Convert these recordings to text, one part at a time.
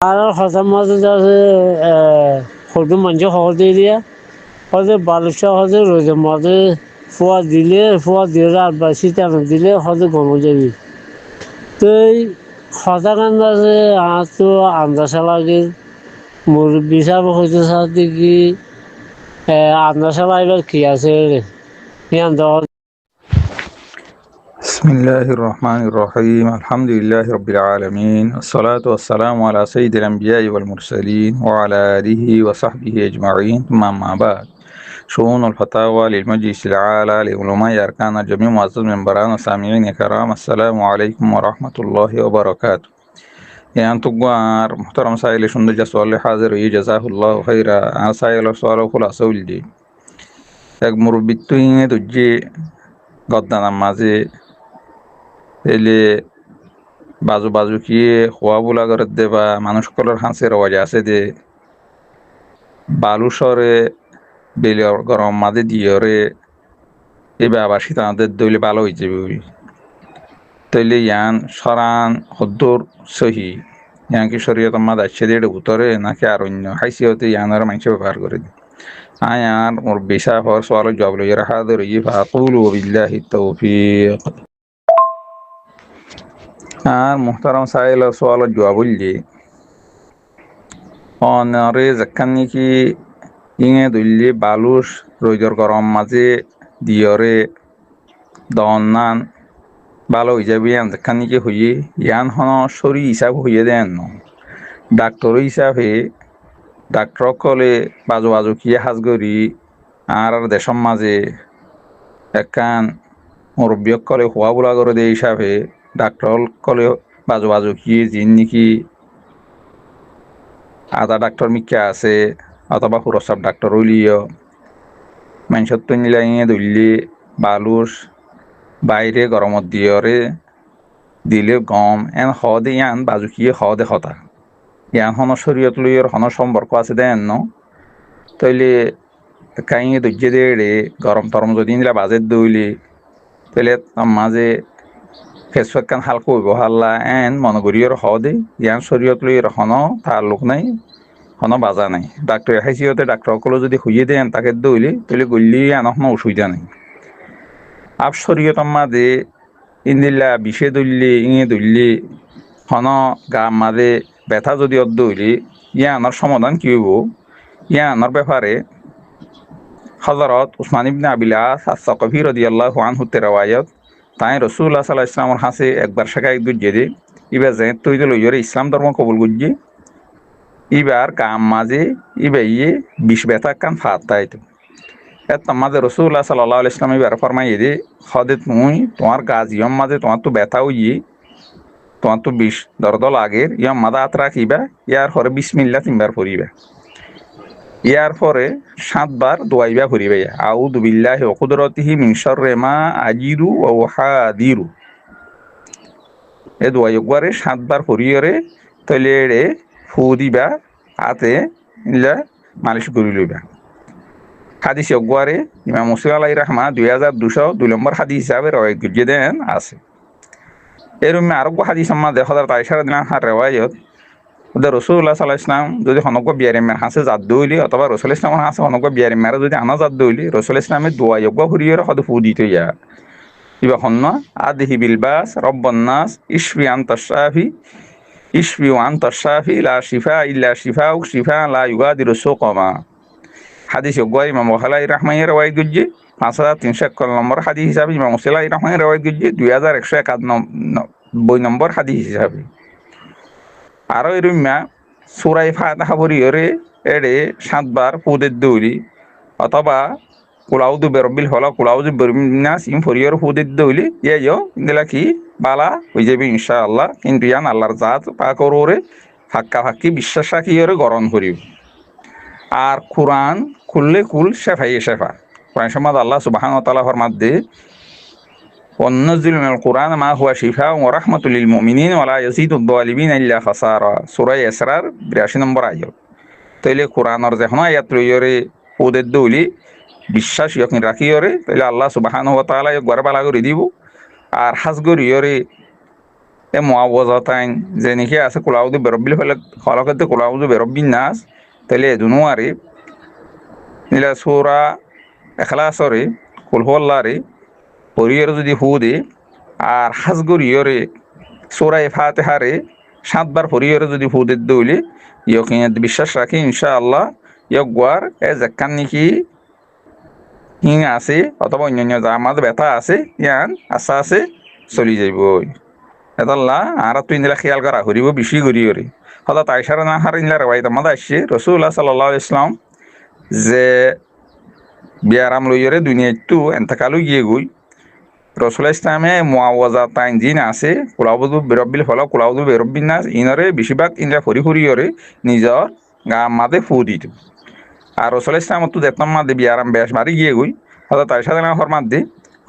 আর হঠাৎ মাঝে যাচ্ছে সদু মানুষ খবর দিয়ে দিয়া হয়তো বালুচা হয়তো রোজের মাঝে ফোয়া দিয়ে আর বা শীতানো দিলে হয়তো গরম যাবি তো এই হঠাৎ আন্দাজে আর তো আন্দাজা লাগে মুরব্বী সাহেব হইতে সাথে কি আন্দাজা লাগবার কি আছে بسم الله الرحمن الرحيم الحمد لله رب العالمين الصلاة والسلام على سيد الأنبياء والمرسلين وعلى آله وصحبه أجمعين ثم أما بعد شؤون الفتاوى للمجلس الأعلى لعلماء أركان الجميع معزز منبران وسامعين الكرام السلام عليكم ورحمة الله وبركاته يعني تقوار محترم سائل شندج سؤال حاضر جزاه الله خيرا أنا سائل سؤال خلاصة ولدي এক মুরব্বিত্তুইনে দুজ্জে গদ্দানার মাঝে এলে বাজু বাজু কি খোয়া বোলা করে দেবা মানুষ কলর হাঁসের আওয়াজ আছে যে বালুসরে বেলে গরম মাঝে দিয়রে এবার আবার শীতানাদের দইলে ভালো হয়ে যাবে তৈলে ইয়ান সরান হদ্দুর সহি ইয়ান কি শরীয়ত মাদ আসছে দিয়ে উত্তরে নাকি আর অন্য হাইসিয়তে ইয়ানের মানুষ ব্যবহার করে দিই আয়ার মোর বেশা হওয়ার সওয়াল জবাব লইয়া রাখা ধরে ফাকুলু বিল্লাহি তৌফিক আর মুহতারাম সাইল সওয়াল জবাব বললি অনরে যেখানে কি ইঙে দইলে বালুস রোজর গরম মাঝে দিয়রে দনান ভালো হয়ে যাবে ইয়ান যেখানে কি হইয়ে ইয়ান হন শরীর হিসাব হইয়ে দেন ডাক্তার হিসাবে ডাক্তার কলে বাজু বাজু কি হাজগরি আর দেশম মাঝে একান মুরব্বী কলে হওয়া বোলা করে দিয়ে হিসাবে ডাক্তার কলে বাজু বাজু কি জিন নাকি আধা ডাক্তার মিকা আছে অথবা পুরস্কার ডাক্তার হইলিও মানুষত্ব নিলাইয়ে ধরলি বালুস বাইরে গরমত দিয়রে দিলে গম এন হদে ইয়ান বাজু কি হদে হতা ইয়ান হন শরীয়ত লইয়ের হন সম্পর্ক আছে দেন ন তইলে কাইয়ে দজ্জে দে গরম তরম যদি নিলা বাজের দইলে তাহলে মাঝে ফেসফেক কান হালকা হইব হাল্লা এন মনগরীয়র হদে ইয়ান শরীয়ত লইয়ের হন তার লোক নাই হন বাজা নাই ডাক্তার হাইসিয়তে ডাক্তার সকলে যদি হইয়ে দেন তাকে দইলে তাহলে গল্লি আন হন অসুবিধা নাই আপ শরীয়ত মাঝে ইন্দিল্লা বিষে দইলে ইঙে দইলে হন গা মাঝে ব্যথা যদি অর্ধ হইলে ইয়া আনার সমাধান কি হইব ইয়া আনার ব্যাপারে হযরত উসমান ইবনে আবিল আস আস-সাকাফি রাদিয়াল্লাহু আনহু তে রওয়ায়াত তাই রাসূলুল্লাহ সাল্লাল্লাহু আলাইহি ওয়াসাল্লামের হাসে একবার শেখায় দুজে ইবার যে তৈরি লইরে ইসলাম ধর্ম কবুল করজি ইবার কাম মাঝে ইবাইয়ে বিষ ব্যথা কান ফাতাইতো এত মাঝে রাসূলুল্লাহ সাল্লাল্লাহু আলাইহি ওয়াসাল্লাম ইবার ফরমাইয়ে দে খদে তুমি তোমার গাজিয়ম মাঝে তোমার তো ব্যথা হইয়ে তোমার তো বিষ দর্দ লাগে ইয়াম মাদা আত রাখিবা ইয়ার পরে বিসমিল্লাহ তিনবার পড়িবা ইয়ার পরে 7 বার দোয়াইবা করিবে আউযু বিল্লাহি ওয়া কুদরাতিহি মিন শাররি মা আজিরু ওয়া উহাদিরু এ দোয়াই একবারে 7 বার পড়িয়রে তইলে রে ফু দিবা হাতে ইলা মালিশ করি লইবা হাদিস একবারে ইমাম মুসলিম আলাইহির রাহমা 2202 নম্বর হাদিস হিসাবে রওয়ায়াত গজে দেন আছে এরকম আরো হাদিস আমা দেখা যায় আয়েশা রাদিয়াল্লাহু আনহা রওয়ায়াত ওদের রাসূলুল্লাহ সাল্লাল্লাহু আলাইহি ওয়াসাল্লাম যদি হনক বিয়ারিমের হাসে জাত দইলি অথবা রাসূল ইসলামের হাসে হনক বিয়ারিমের যদি আনা জাত দইলি রাসূল ইসলামের দোয়া ইয়গা হরিয়র হদ ফু দিতে ইয়া ইবা হন্না আদিহি বিল বাস রব্বান নাস ইশফি আনতাশ শাফি ইশফি আনতাশ শাফি লা শিফা ইল্লা শিফাউক শিফা লা ইউগাদিরু সুকামা হাদিস ইয়গা ইমাম বুখারী রাহমাতুল্লাহি রওয়ায়াত গজ্জে 5351 নম্বর হাদিস হিসাবে ইমাম মুসলিম রাহমাতুল্লাহি রওয়ায়াত গজ্জে 2191 নম্বর হাদিস হিসাবে আরো এরুম্মা সুরাই ফাতিহা পড়িয়রে এড়ে 7 বার ফুদের দৌলি অথবা কুলাউযু বিরাব্বিল ফালাক কুলাউযু বিরাব্বিন নাস ইম পড়িয়রে ফুদের দৌলি ইয়ো ইন্দলা কি বালা হই যাবে ইনশাআল্লাহ কিন্তু ইয়ান আল্লাহর জাত পাক ওরে হাক্কা হাক্কি বিশ্বাস রাখিয়রে গরণ করিব আর কুরআন খুললে কুল শেফায়ে শেফা কোরআন সমাদ আল্লাহ সুবহানাহু ওয়া তাআলা ফরমাতে وننزل من القرآن ما هو شفاء ورحمة للمؤمنين ولا يزيد الظالمين إلا خسارة سورة إسراء 82 নম্বর আয়াত তাইলে কোরআনের যখন আয়াত লইরে ওদের দৌলি বিশ্বাস যখন রাখিয়রে তাইলে আল্লাহ সুবহানাহু ওয়া তাআলা একবার বালা করে দিব আর হাজ করিয়রে এ মুআওয়াজাতাইন যে নাকি আছে কুলাউযু বিরাব্বিল ফালাক কুলাউযু বিরাব্বিন নাস তাহলে এদুনো আরে নিলা সূরা ইখলাসরে কুল হুয়াল্লাহরে পরিয়রে যদি হু দে আর হাজগরিয়রে সূরা ফাতিহারে 7 বার পরিয়রে যদি হু দে দইলে ইয়কিনাত বিশ্বাস রাখি ইনশাআল্লাহ ইয়গওয়ার এ জাক্কান নাকি হিং আছে অথবা অন্যান্য জামাত ব্যথা আছে ইয়ান আশা আছে চলি যাইব এদাল্লা আর তুই নিলা খেয়াল করা হরিব বেশি করিয়রে হঠাৎ আয়সারা না হার ইনলা রেওয়ায়ত আমাদের আসছে রাসূলুল্লাহ সাল্লাল্লাহু আলাইহি ইসলাম যে বিয়ারাম লইয়রে দুনিয়াতো এন্তকালু গিয়ে গই রসুল ইসলামে মুআওয়াজাতাইন জিন আছে কুলাউযু বিরাব্বিল ফালাক কুলাউযু বিরাব্বিন নাস ইনরে বেশিরভাগ ইনরা ফরি ফরিয়রে নিজর গা মাদে ফু দিত আর রসুল ইসলাম তো দেখতাম মাদে বিয়ারাম বেশ মারি গিয়ে গই হঠাৎ আয়সা না হর মাদে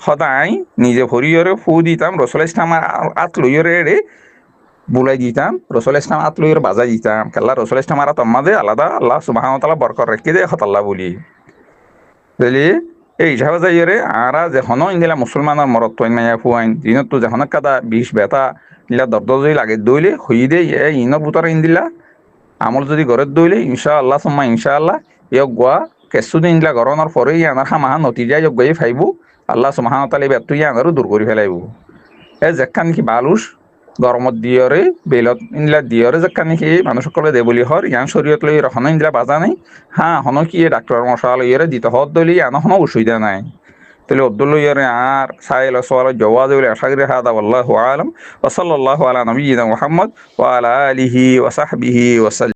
সদাই নিজে ফরিয়রে ফু দিতাম রসুল ইসলাম আত লইয়রে রে বুলাই দিতাম রসুল ইসলাম আত লইয়রে বাজাই দিতাম কেলা রসুল ইসলাম আর তম্মাদে আলাদা আল্লাহ সুবহানাহু ওয়া তাআলা বরকত রেখে দে হতাল্লাহ বলি তাহলে এই হিসাবে যাইরে আরা যখন ইন্দিলা মুসলমানের মরত তৈন মাইয়া ফুয়াইন দিনত তো যখন কাদা বিষ ব্যথা ইলা দর্দ যদি লাগে দইলে হই দে ইনর বুতর ইন্দিলা আমল যদি ঘরের দইলে ইনশাআল্লাহ সুম্মা ইনশাআল্লাহ ইয়ক গোয়া কেসু দিন ইলা গরনের পরে ইয়ানার খামাহা নতিজা ইয়ক গই ফাইব আল্লাহ সুবহানাহু ওয়া তাআলা ব্যর্থ ইয়ানারও দূর করে ফেলাইব এ যেখান কি বালুস গরমত দিয়রে বেলত ইনলা দিয়রে যেখান কি মানুষ সকলে দে বলি হর ইয়ান শরীয়ত লই রহন ইনলা বাজা নাই হ্যাঁ হন কি ডাক্তার মশাল ইয়রে দিতে হদ দলি ইয়ান হন অসুবিধা নাই তাহলে আব্দুল্লাহ ইয়রে আর সাইল সওয়াল জওয়াজ বলে আশা করি হাদা আল্লাহু আলাম ওয়া সাল্লাল্লাহু আলা নবিয়িনা মুহাম্মদ ওয়া আলা আলিহি ওয়া সাহবিহি ওয়া